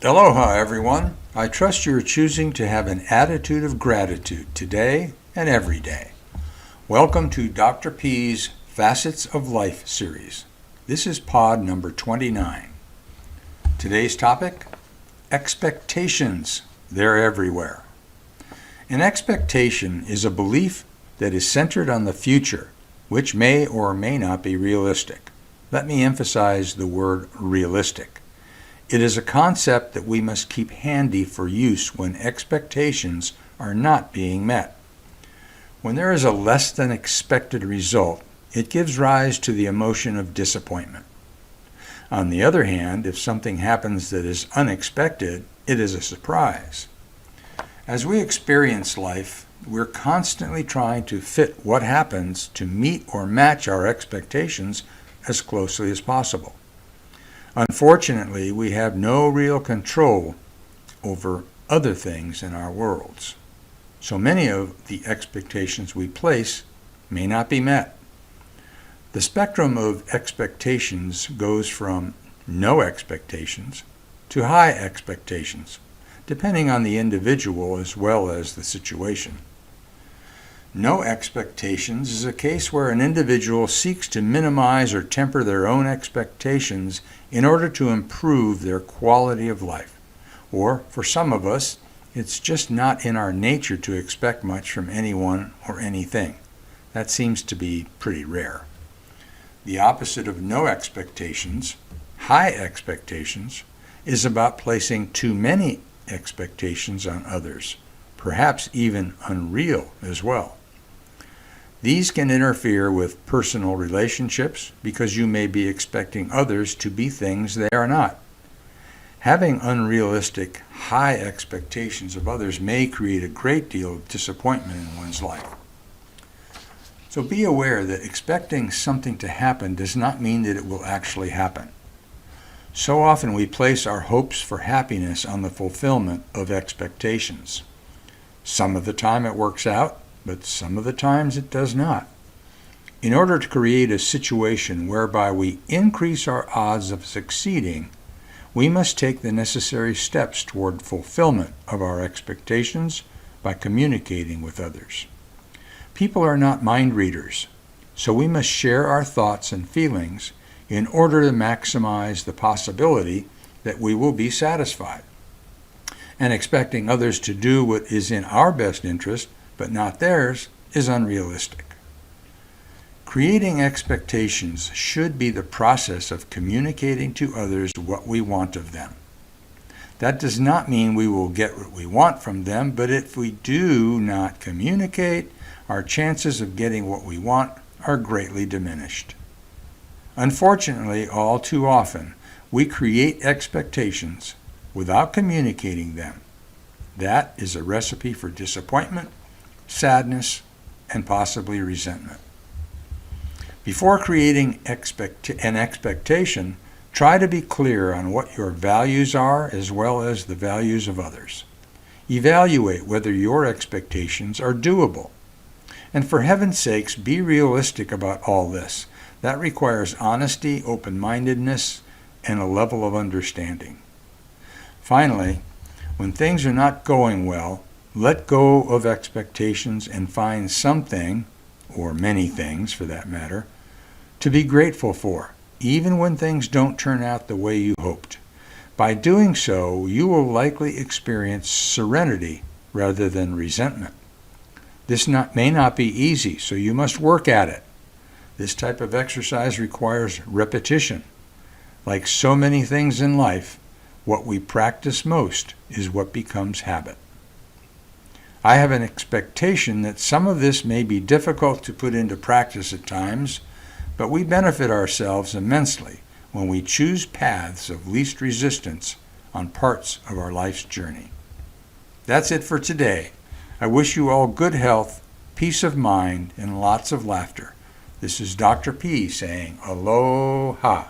Aloha, everyone. I trust you are choosing to have an attitude of gratitude today and every day. Welcome to Dr. P's Facets of Life series. This is pod number 29. Today's topic, expectations. They're everywhere. An expectation is a belief that is centered on the future, which may or may not be realistic. Let me emphasize the word realistic. It is a concept that we must keep handy for use when expectations are not being met. When there is a less than expected result, it gives rise to the emotion of disappointment. On the other hand, if something happens that is unexpected, it is a surprise. As we experience life, we're constantly trying to fit what happens to meet or match our expectations as closely as possible. Unfortunately, we have no real control over other things in our worlds. So many of the expectations we place may not be met. The spectrum of expectations goes from no expectations to high expectations, depending on the individual as well as the situation. No expectations is a case where an individual seeks to minimize or temper their own expectations in order to improve their quality of life. Or, for some of us, it's just not in our nature to expect much from anyone or anything. That seems to be pretty rare. The opposite of no expectations, high expectations, is about placing too many expectations on others, perhaps even unreal as well. These can interfere with personal relationships because you may be expecting others to be things they are not. Having unrealistic, high expectations of others may create a great deal of disappointment in one's life. So be aware that expecting something to happen does not mean that it will actually happen. So often we place our hopes for happiness on the fulfillment of expectations. Some of the time it works out, but some of the times it does not. In order to create a situation whereby we increase our odds of succeeding, we must take the necessary steps toward fulfillment of our expectations by communicating with others. People are not mind readers, so we must share our thoughts and feelings in order to maximize the possibility that we will be satisfied. And expecting others to do what is in our best interest but not theirs is unrealistic. Creating expectations should be the process of communicating to others what we want of them. That does not mean we will get what we want from them, but if we do not communicate, our chances of getting what we want are greatly diminished. Unfortunately, all too often, we create expectations without communicating them. That is a recipe for disappointment, sadness, and possibly resentment. Before creating an expectation, try to be clear on what your values are as well as the values of others. Evaluate whether your expectations are doable. And for heaven's sakes, be realistic about all this. That requires honesty, open-mindedness, and a level of understanding. Finally, when things are not going well, let go of expectations and find something, or many things for that matter, to be grateful for, even when things don't turn out the way you hoped. By doing so, you will likely experience serenity rather than resentment. This may not be easy, so you must work at it. This type of exercise requires repetition. Like so many things in life, what we practice most is what becomes habit. I have an expectation that some of this may be difficult to put into practice at times, but we benefit ourselves immensely when we choose paths of least resistance on parts of our life's journey. That's it for today. I wish you all good health, peace of mind, and lots of laughter. This is Dr. P saying aloha.